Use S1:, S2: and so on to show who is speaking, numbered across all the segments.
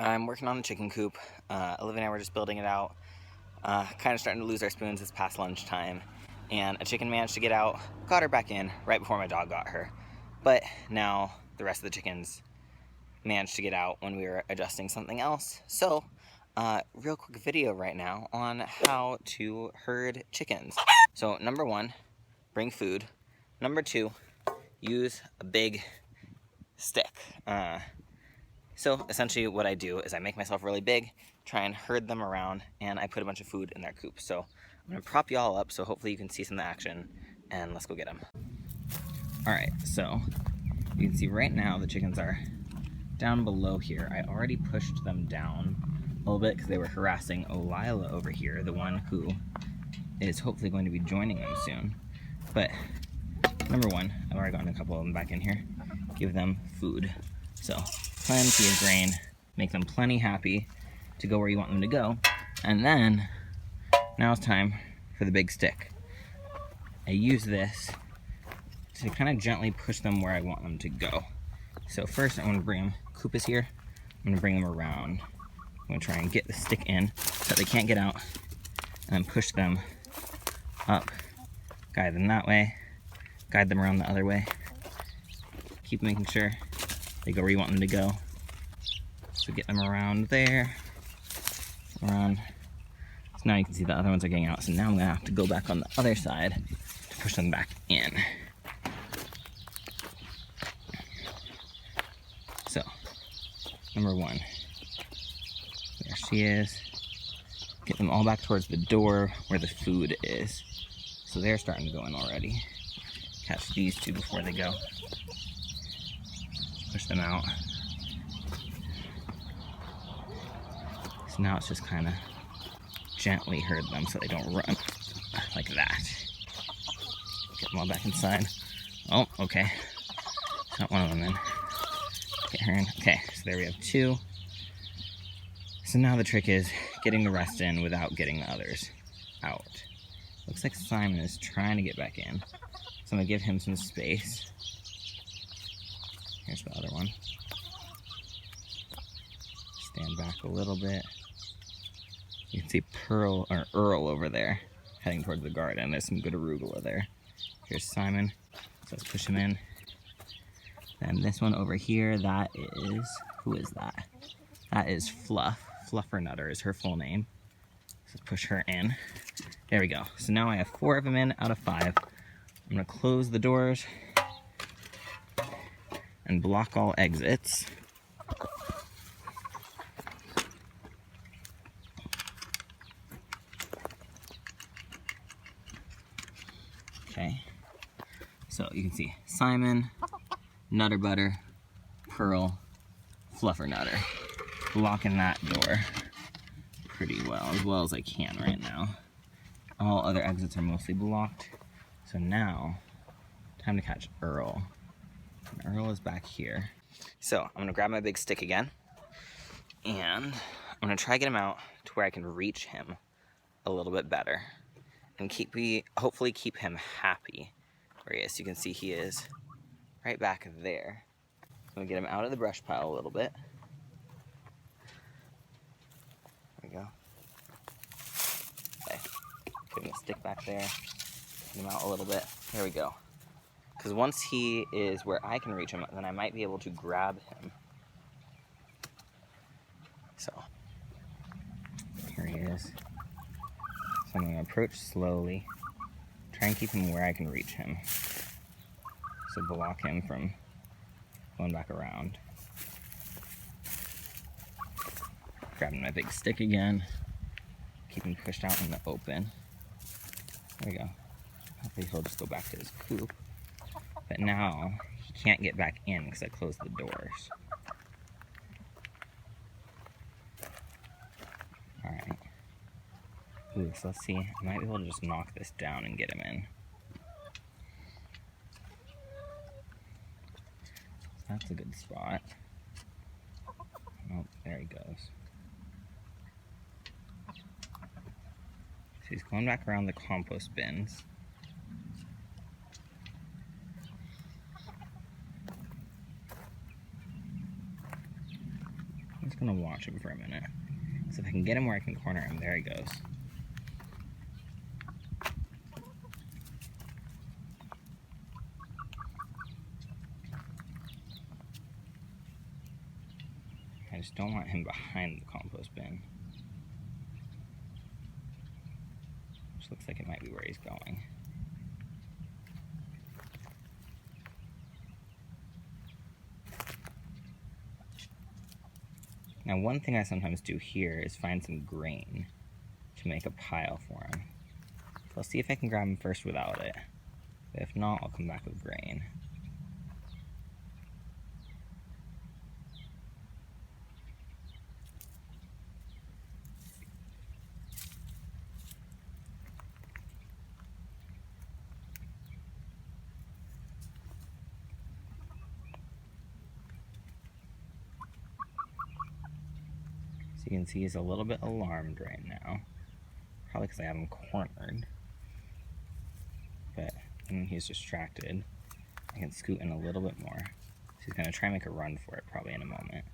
S1: I'm working on the chicken coop. Olivia and I were just building it out. Kind of starting to lose our spoons. It's past lunchtime. And a chicken managed to get out, got her back in right before my dog got her. But now the rest of the chickens managed to get out when we were adjusting something else. So, real quick video right now on how to herd chickens. So, number one, bring food. Number two, use a big stick. So essentially what I do is I make myself really big, try and herd them around, and I put a bunch of food in their coop. So I'm gonna prop you all up so hopefully you can see some of the action, and let's go get them. All right, so you can see right now the chickens are down below here. I already pushed them down a little bit because they were harassing Olila over here, the one who is hopefully going to be joining them soon. But number one, I've already gotten a couple of them back in here. Give them food. So plenty of grain, make them plenty happy to go where you want them to go. And then, now it's time for the big stick. I use this to kind of gently push them where I want them to go. So first I'm gonna bring them, Coop is here, I'm gonna bring them around. I'm gonna try and get the stick in so that they can't get out, and then push them up, guide them that way, guide them around the other way. Keep making sure they go where you want them to go. So get them around there, around. So now you can see the other ones are getting out. So now I'm gonna have to go back on the other side to push them back in. So, number one, there she is. Get them all back towards the door where the food is. So they're starting to go in already. Catch these two before they go. Push them out. So now it's just kind of gently herd them so they don't run like that. Get them all back inside. Oh, okay. Got one of them in. Get her in. Okay, so there we have two. So now the trick is getting the rest in without getting the others out. Looks like Simon is trying to get back in. So I'm gonna give him some space. Here's the other one. Stand back a little bit. You can see Earl over there, heading towards the garden. There's some good arugula there. Here's Simon. So let's push him in. And this one over here, that is, who is that? That is Fluff. Fluffernutter is her full name. So let's push her in. There we go. So now I have 4 of them in out of 5. I'm gonna close the doors and block all exits. Okay, so you can see Simon, Nutter Butter, Pearl, Fluffernutter. Blocking that door pretty well as I can right now. All other exits are mostly blocked. So now, time to catch Earl. And Earl is back here. So I'm gonna grab my big stick again, and I'm gonna try to get him out to where I can reach him a little bit better, and hopefully keep him happy where he is. You can see he is right back there. I'm gonna get him out of the brush pile a little bit. There we go. Okay. Give him a stick back there. Get him out a little bit. There we go. Because once he is where I can reach him, then I might be able to grab him. So, here he is. So I'm going to approach slowly, try and keep him where I can reach him. So block him from going back around. Grabbing my big stick again, keep him pushed out in the open. There we go. Hopefully he'll just go back to his coop. But now he can't get back in because I closed the doors. Alright. Ooh, so let's see. I might be able to just knock this down and get him in. That's a good spot. Oh, there he goes. So he's going back around the compost bins. He's gonna watch him for a minute. So if I can get him where I can corner him, there he goes. I just don't want him behind the compost bin. Which looks like it might be where he's going. Now, one thing I sometimes do here is find some grain to make a pile for him. So I'll see if I can grab him first without it. But if not, I'll come back with grain. So you can see he's a little bit alarmed right now. Probably because I have him cornered. But when he's distracted, I can scoot in a little bit more. So he's going to try and make a run for it probably in a moment.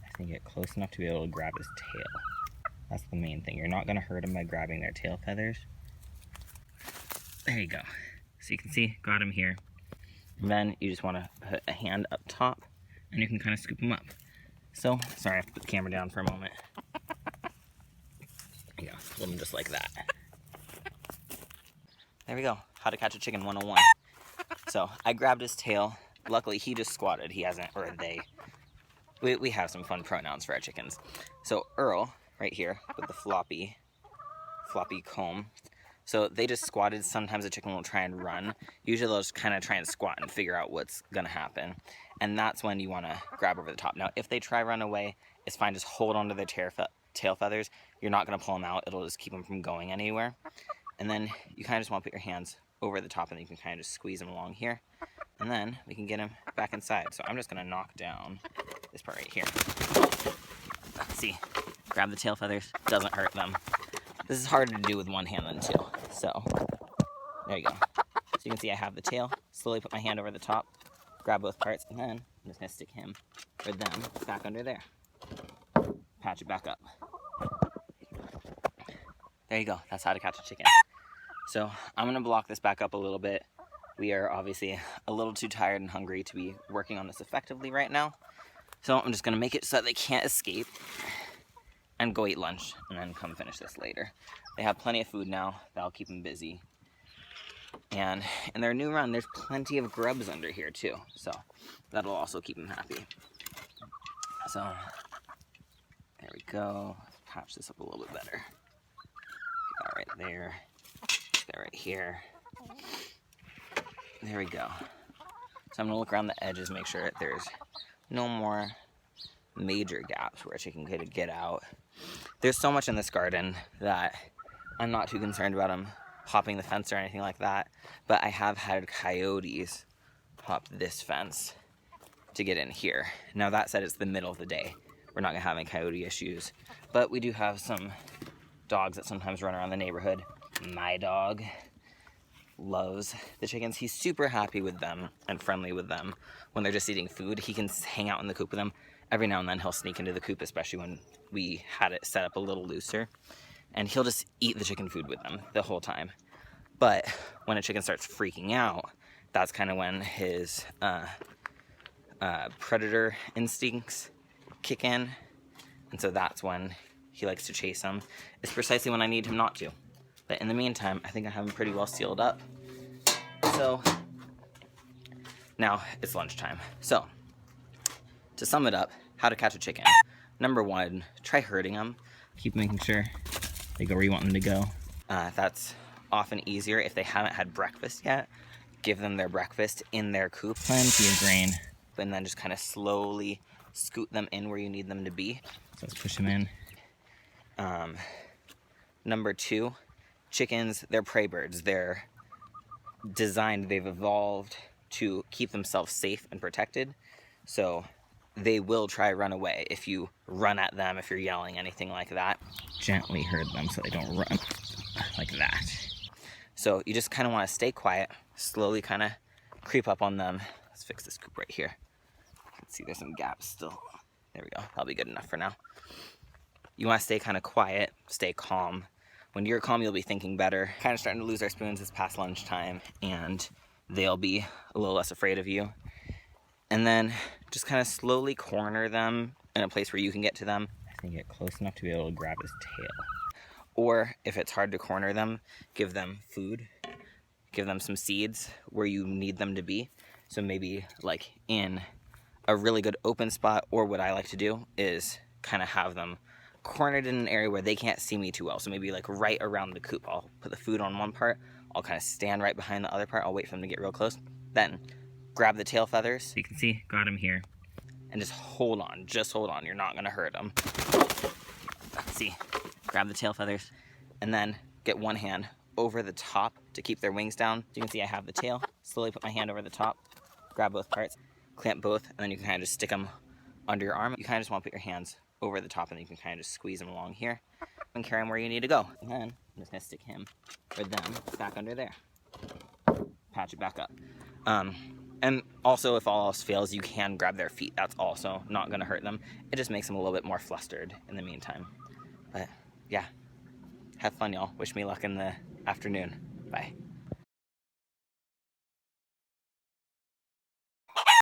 S1: I think get close enough to be able to grab his tail. That's the main thing. You're not going to hurt him by grabbing their tail feathers. There you go. So you can see, got him here. And then you just want to put a hand up top and you can kind of scoop him up. So, sorry, I have to put the camera down for a moment. Yeah, pull him just like that. There we go. How to catch a chicken 101. So, I grabbed his tail. Luckily, he just squatted. He hasn't, or they. We have some fun pronouns for our chickens. So, Earl, right here, with the floppy comb. So, they just squatted. Sometimes a chicken will try and run. Usually, they'll just kind of try and squat and figure out what's going to happen. And that's when you want to grab over the top. Now, if they try run away, it's fine. Just hold onto their tail feathers. You're not going to pull them out. It'll just keep them from going anywhere. And then you kind of just want to put your hands over the top and then you can kind of just squeeze them along here. And then we can get them back inside. So I'm just going to knock down this part right here. See, grab the tail feathers. Doesn't hurt them. This is harder to do with one hand than two. So there you go. So you can see I have the tail. Slowly put my hand over the top. Grab both parts, and then I'm just going to stick him, or them, back under there. Patch it back up. There you go. That's how to catch a chicken. So I'm going to block this back up a little bit. We are obviously a little too tired and hungry to be working on this effectively right now. So I'm just going to make it so that they can't escape and go eat lunch, and then come finish this later. They have plenty of food now. That'll keep them busy. And in their new run, there's plenty of grubs under here too, so that'll also keep them happy. So there we go. Let's patch this up a little bit better. Get that right there. Get that right here. There we go. So I'm gonna look around the edges, make sure that there's no more major gaps where a chicken could get out. There's so much in this garden that I'm not too concerned about them hopping the fence or anything like that, but I have had coyotes hop this fence to get in here. Now that said, it's the middle of the day. We're not gonna have any coyote issues, but we do have some dogs that sometimes run around the neighborhood. My dog loves the chickens. He's super happy with them and friendly with them when they're just eating food. He can hang out in the coop with them. Every now and then he'll sneak into the coop, especially when we had it set up a little looser. And he'll just eat the chicken food with them the whole time. But when a chicken starts freaking out, that's kind of when his predator instincts kick in. And so that's when he likes to chase them. It's precisely when I need him not to. But in the meantime, I think I have him pretty well sealed up. So now it's lunchtime. So to sum it up, how to catch a chicken. Number one, try herding them. Keep making sure they go where you want them to go. That's often easier if they haven't had breakfast yet. Give them their breakfast in their coop. Plenty of grain. And then just kind of slowly scoot them in where you need them to be. So let's push them in. Number two, chickens, they're prey birds. They're designed, they've evolved to keep themselves safe and protected. So they will try run away if you run at them, if you're yelling, anything like that. Gently herd them so they don't run like that. So you just kind of want to stay quiet, slowly kind of creep up on them. Let's fix this coop right here. See, there's some gaps still. There we go. That'll be good enough for now. You want to stay kind of quiet, stay calm. When you're calm, you'll be thinking better. Kind of starting to lose our spoons. It's past lunchtime, and they'll be a little less afraid of you. And then just kind of slowly corner them in a place where you can get to them. I think get close enough to be able to grab his tail. Or if it's hard to corner them, give them food. Give them some seeds where you need them to be. So maybe like in a really good open spot, or what I like to do is kind of have them cornered in an area where they can't see me too well. So maybe like right around the coop. I'll put the food on one part. I'll kind of stand right behind the other part. I'll wait for them to get real close. Then grab the tail feathers. So you can see, got him here. And just hold on. Just hold on. You're not going to hurt him. See, grab the tail feathers. And then get one hand over the top to keep their wings down. You can see I have the tail. Slowly put my hand over the top. Grab both parts. Clamp both. And then you can kind of just stick them under your arm. You kind of just want to put your hands over the top, and then you can kind of just squeeze them along here and carry them where you need to go. And then I'm just going to stick him or them back under there. Patch it back up. And also, if all else fails, you can grab their feet. That's also not going to hurt them. It just makes them a little bit more flustered in the meantime. But yeah, have fun, y'all. Wish me luck in the afternoon. Bye.